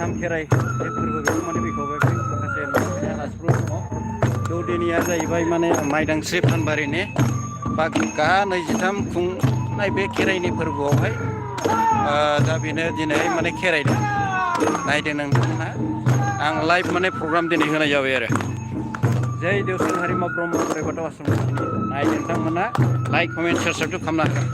नैजिथाम खेराइ बे फोरबो बेखौ माने बेखौबो माखासे आलासिफोर दङ दौदिनिया जाहैबाय माने माइदांस्रि फानबारिनि बागा 23 खुंनाय बे खेराइनि फोरबोआवहाय दा बेनो दिनै माने खेराइदों नायदों नोंथांमोनहा आं लाइभ माने प्रग्राम दिनै होनाय जाबाय आरो जै देवसन हारिमा ब्रह्म बोराइ बाथौ आश्रमनि नायदों नोंथांमोना लाइक कमेन्ट शेयार साबस्क्राइब खालामनो हागोन।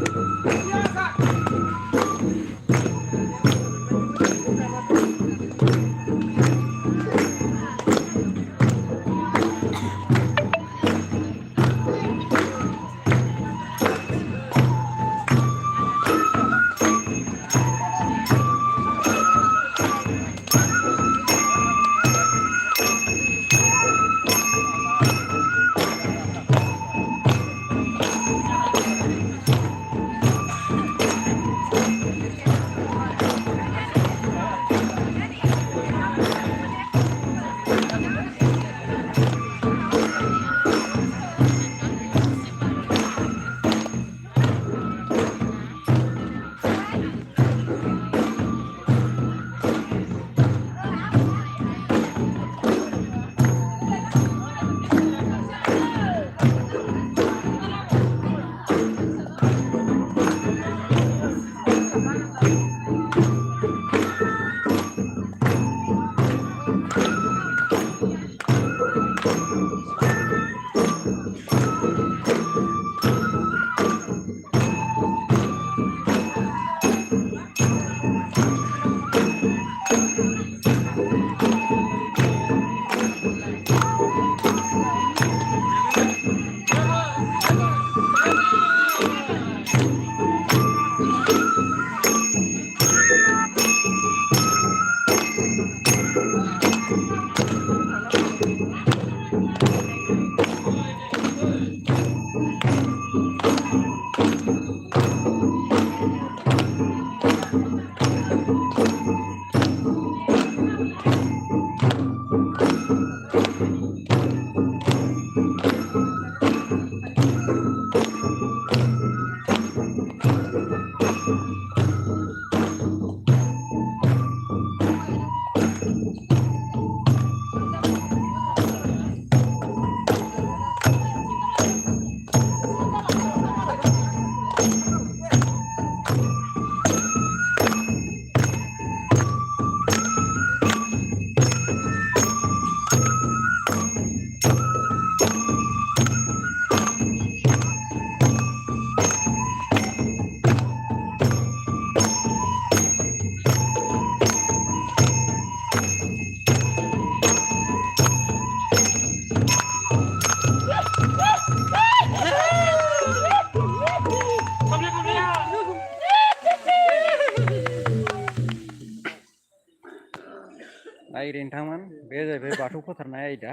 नायदो नोंथांमोन बे जाहैबाय बाथौ फोथारनाय आयदा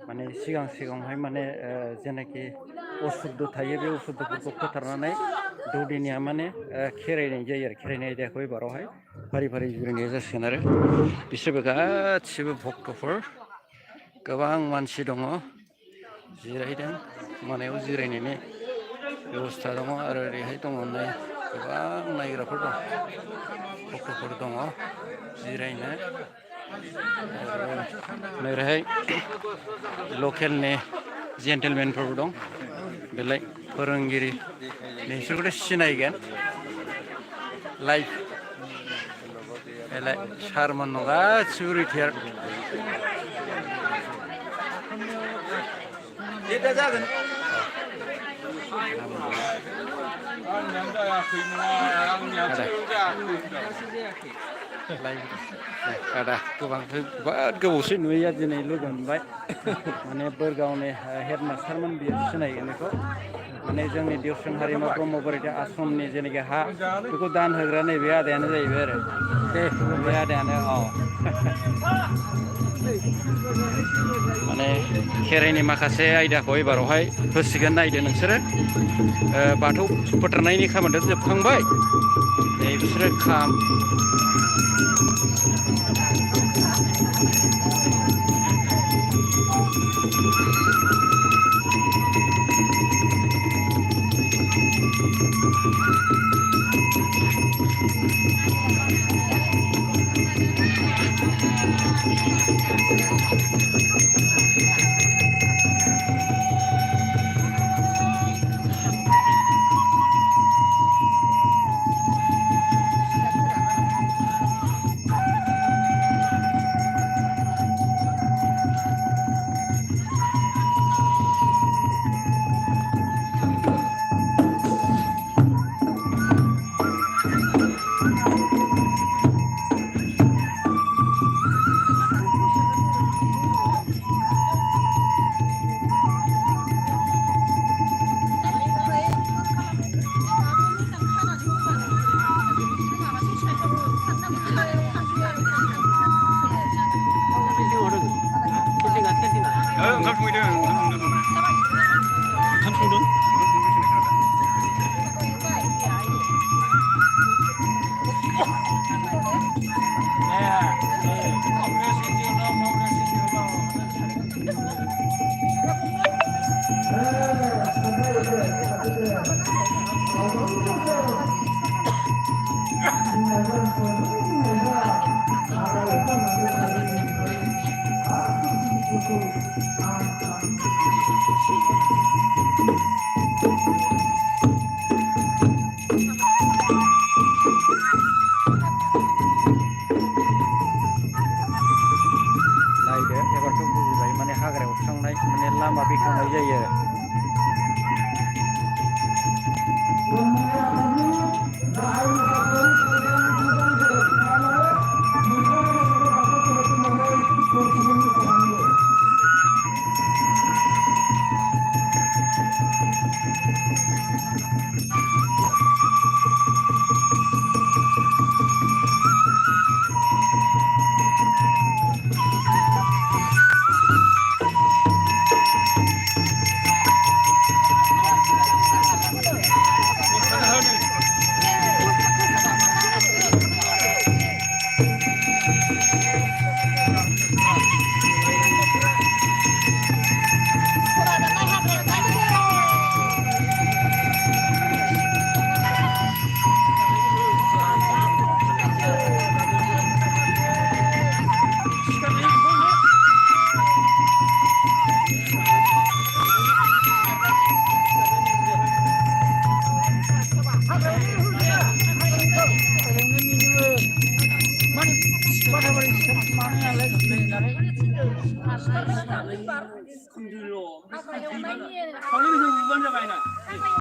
माने सिगांहाय माने जेनाखि असुद्ध थायो बे असुद्धफोरखौ फोथारनानै दौदिनिया माने खेराइनाय जायो आरो खेराइनाय आयदाखौ एबारावहाय फारि फारि जुरिनाय जासिगोन आरो बिसोरबो गासिबो भक्तफोर गोबां मानसि दङ जिरायदों मोनायाव जिरायनायनि बेबस्था दङ आरो ओरैहाय दङ गोबां नायग्राफोर दं भक्तफोर दङ जिरायनो ओरैहाय लकेलनि जेन्टेलमेनफोरबो दं बेलाय फोरोंगिरि नोंसोरखौथ' सिनायगोन लाइभ बेलाय सारमोन दं गासिबो रिटायार जागोन आदा बिराद गोबावसै नुयैया दिनै लोगो मोनबाय माने बोरगावनि हेडमास्टारमोन बियो सिनायगोन बेखौ माने जोंनि देवसन हारिमा ब्रह्म बोराइ आश्रमनि जेनाखि हा बेखौ दान होग्रा नैबे आदायानो जाहैबाय आरो दे बे आदायानो माने खेराइनि माखासे आयदाखौ एबारावहाय होसिगोन नायदो नोंसोरो बाथौ फोथारनायनि खामानियाथ' जोबखांबाय नै बिसोरो खाम Kalau ini